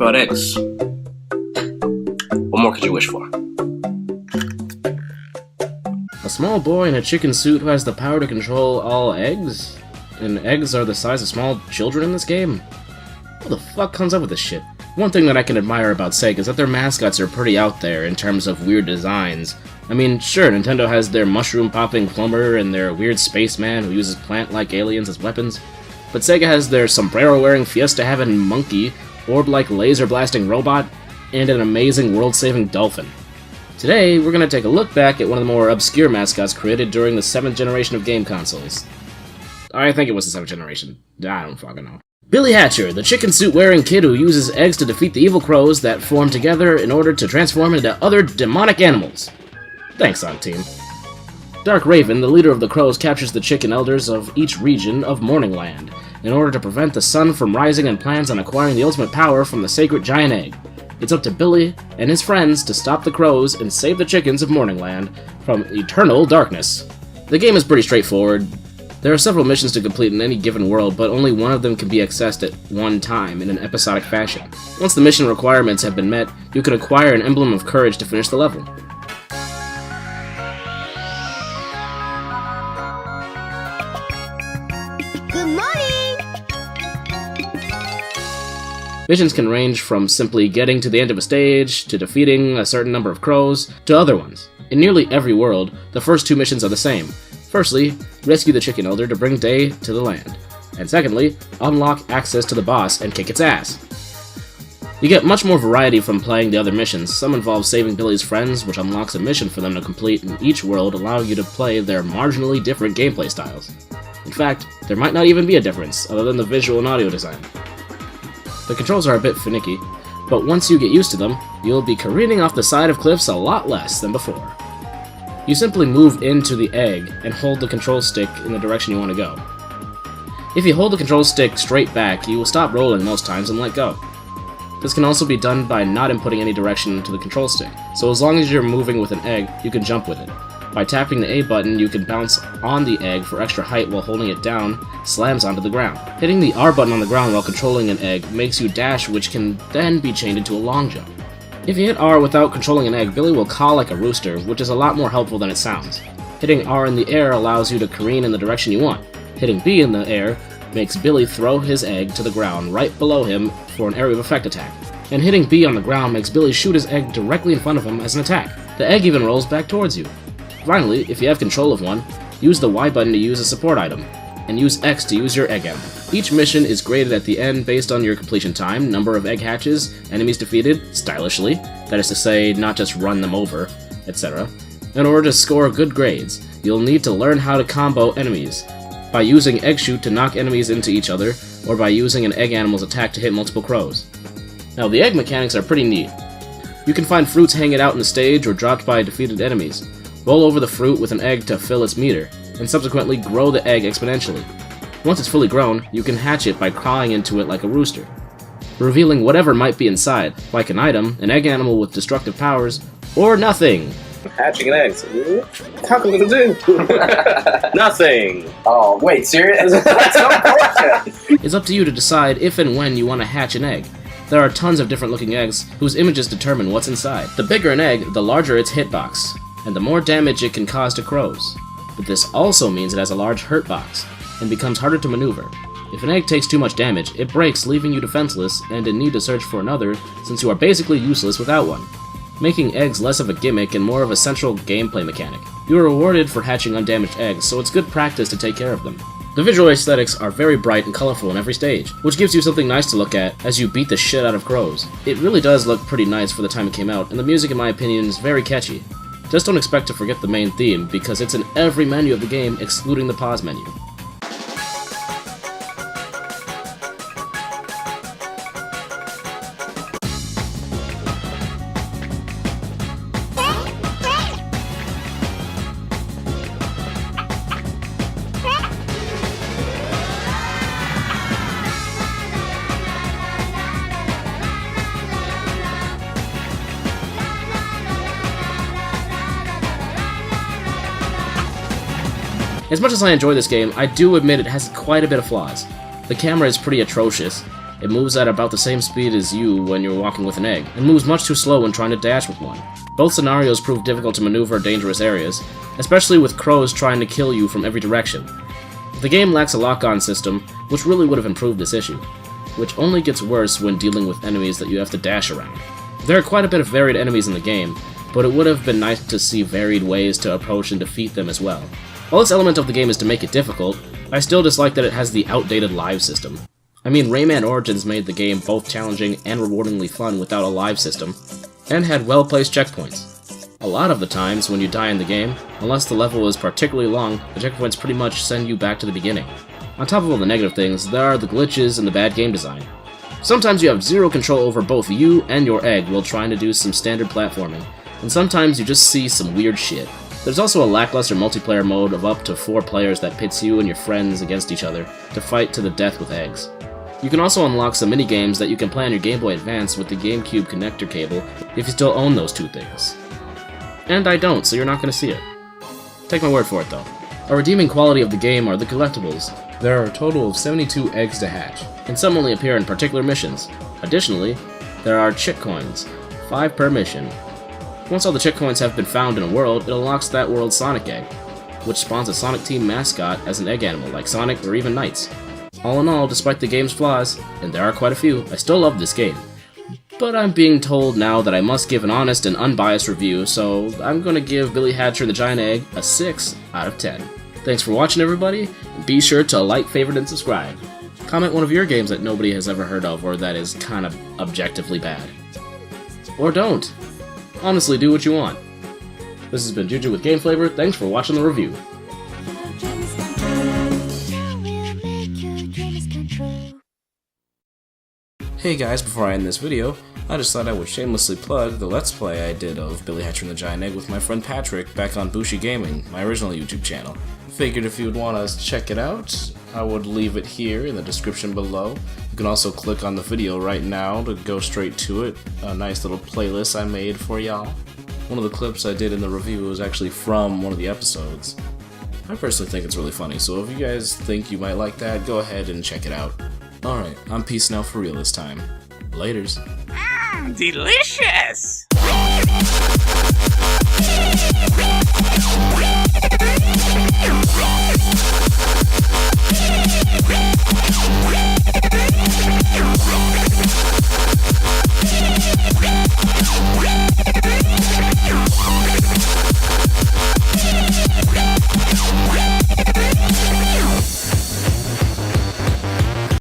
about eggs? What more could you wish for? A small boy in a chicken suit who has the power to control all eggs? And eggs are the size of small children in this game? Who the fuck comes up with this shit? One thing that I can admire about Sega is that their mascots are pretty out there in terms of weird designs. I mean, sure, Nintendo has their mushroom-popping plumber and their weird spaceman who uses plant-like aliens as weapons, but Sega has their sombrero-wearing fiesta-having monkey, orb-like laser-blasting robot, and an amazing world-saving dolphin. Today, we're gonna take a look back at one of the more obscure mascots created during the 7th generation of game consoles. I think it was the 7th generation. I don't fucking know. Billy Hatcher, the chicken suit wearing kid who uses eggs to defeat the evil crows that form together in order to transform into other demonic animals. Thanks, on team. Dark Raven, the leader of the crows, captures the chicken elders of each region of Morningland in order to prevent the sun from rising and plans on acquiring the ultimate power from the sacred giant egg. It's up to Billy and his friends to stop the crows and save the chickens of Morningland from eternal darkness. The game is pretty straightforward. There are several missions to complete in any given world, but only one of them can be accessed at one time in an episodic fashion. Once the mission requirements have been met, you can acquire an Emblem of Courage to finish the level. Good morning! Missions can range from simply getting to the end of a stage, to defeating a certain number of crows, to other ones. In nearly every world, the first two missions are the same. Firstly, rescue the chicken elder to bring day to the land. And secondly, unlock access to the boss and kick its ass. You get much more variety from playing the other missions. Some involve saving Billy's friends, which unlocks a mission for them to complete in each world, allowing you to play their marginally different gameplay styles. In fact, there might not even be a difference, other than the visual and audio design. The controls are a bit finicky, but once you get used to them, you'll be careening off the side of cliffs a lot less than before. You simply move into the egg and hold the control stick in the direction you want to go. If you hold the control stick straight back, you will stop rolling most times and let go. This can also be done by not inputting any direction into the control stick, so as long as you're moving with an egg, you can jump with it. By tapping the A button, you can bounce on the egg for extra height while holding it down slams onto the ground. Hitting the R button on the ground while controlling an egg makes you dash, which can then be chained into a long jump. If you hit R without controlling an egg, Billy will caw like a rooster, which is a lot more helpful than it sounds. Hitting R in the air allows you to careen in the direction you want. Hitting B in the air makes Billy throw his egg to the ground right below him for an area of effect attack. And hitting B on the ground makes Billy shoot his egg directly in front of him as an attack. The egg even rolls back towards you. Finally, if you have control of one, use the Y button to use a support item, and use X to use your egg ammo. Each mission is graded at the end based on your completion time, number of egg hatches, enemies defeated, stylishly, that is to say, not just run them over, etc. In order to score good grades, you'll need to learn how to combo enemies, by using Egg Shoot to knock enemies into each other, or by using an egg animal's attack to hit multiple crows. Now, the egg mechanics are pretty neat. You can find fruits hanging out in the stage or dropped by defeated enemies. Roll over the fruit with an egg to fill its meter, and subsequently grow the egg exponentially. Once it's fully grown, you can hatch it by crawling into it like a rooster, revealing whatever might be inside, like an item, an egg animal with destructive powers, or nothing. Hatching eggs. How can we do? Nothing. Oh, wait, serious? That's so bullshit. It's up to you to decide if and when you want to hatch an egg. There are tons of different looking eggs, whose images determine what's inside. The bigger an egg, the larger its hitbox, and the more damage it can cause to crows. But this also means it has a large hurt box, and becomes harder to maneuver. If an egg takes too much damage, it breaks, leaving you defenseless and in need to search for another, since you are basically useless without one, making eggs less of a gimmick and more of a central gameplay mechanic. You are rewarded for hatching undamaged eggs, so it's good practice to take care of them. The visual aesthetics are very bright and colorful in every stage, which gives you something nice to look at as you beat the shit out of crows. It really does look pretty nice for the time it came out, and the music in my opinion is very catchy. Just don't expect to forget the main theme, because it's in every menu of the game excluding the pause menu. As much as I enjoy this game, I do admit it has quite a bit of flaws. The camera is pretty atrocious. it moves at about the same speed as you when you're walking with an egg, and moves much too slow when trying to dash with one. Both scenarios prove difficult to maneuver dangerous areas, especially with crows trying to kill you from every direction. The game lacks a lock-on system, which really would have improved this issue, which only gets worse when dealing with enemies that you have to dash around. There are quite a bit of varied enemies in the game, but it would have been nice to see varied ways to approach and defeat them as well. While this element of the game is to make it difficult, I still dislike that it has the outdated live system. I mean, Rayman Origins made the game both challenging and rewardingly fun without a live system, and had well-placed checkpoints. A lot of the times when you die in the game, unless the level is particularly long, the checkpoints pretty much send you back to the beginning. On top of all the negative things, there are the glitches and the bad game design. Sometimes you have zero control over both you and your egg while trying to do some standard platforming, and sometimes you just see some weird shit. There's also a lackluster multiplayer mode of up to 4 players that pits you and your friends against each other to fight to the death with eggs. You can also unlock some mini-games that you can play on your Game Boy Advance with the GameCube connector cable if you still own those 2 things. And I don't, so you're not going to see it. Take my word for it though. A redeeming quality of the game are the collectibles. There are a total of 72 eggs to hatch, and some only appear in particular missions. Additionally, there are chick coins, 5 per mission. Once all the chick coins have been found in a world, it unlocks that world's Sonic egg, which spawns a Sonic Team mascot as an egg animal like Sonic or even Knights. All in all, despite the game's flaws, and there are quite a few, I still love this game. But I'm being told now that I must give an honest and unbiased review, so I'm gonna give Billy Hatcher and the Giant Egg a 6 out of 10. Thanks for watching, everybody, and be sure to like, favorite, and subscribe. Comment one of your games that nobody has ever heard of or that is kind of objectively bad. Or don't. Honestly, do what you want. This has been JuJu with Game Flavor. Thanks for watching the review. Hey guys, before I end this video, I just thought I would shamelessly plug the Let's Play I did of Billy Hatcher and the Giant Egg with my friend Patrick back on Bushi Gaming, my original YouTube channel. Figured if you would want to check it out, I would leave it here in the description below. You can also click on the video right now to go straight to it, a nice little playlist I made for y'all. One of the clips I did in the review was actually from one of the episodes. I personally think it's really funny, so if you guys think you might like that, go ahead and check it out. Alright, I'm peace now for real this time. Laters. Delicious!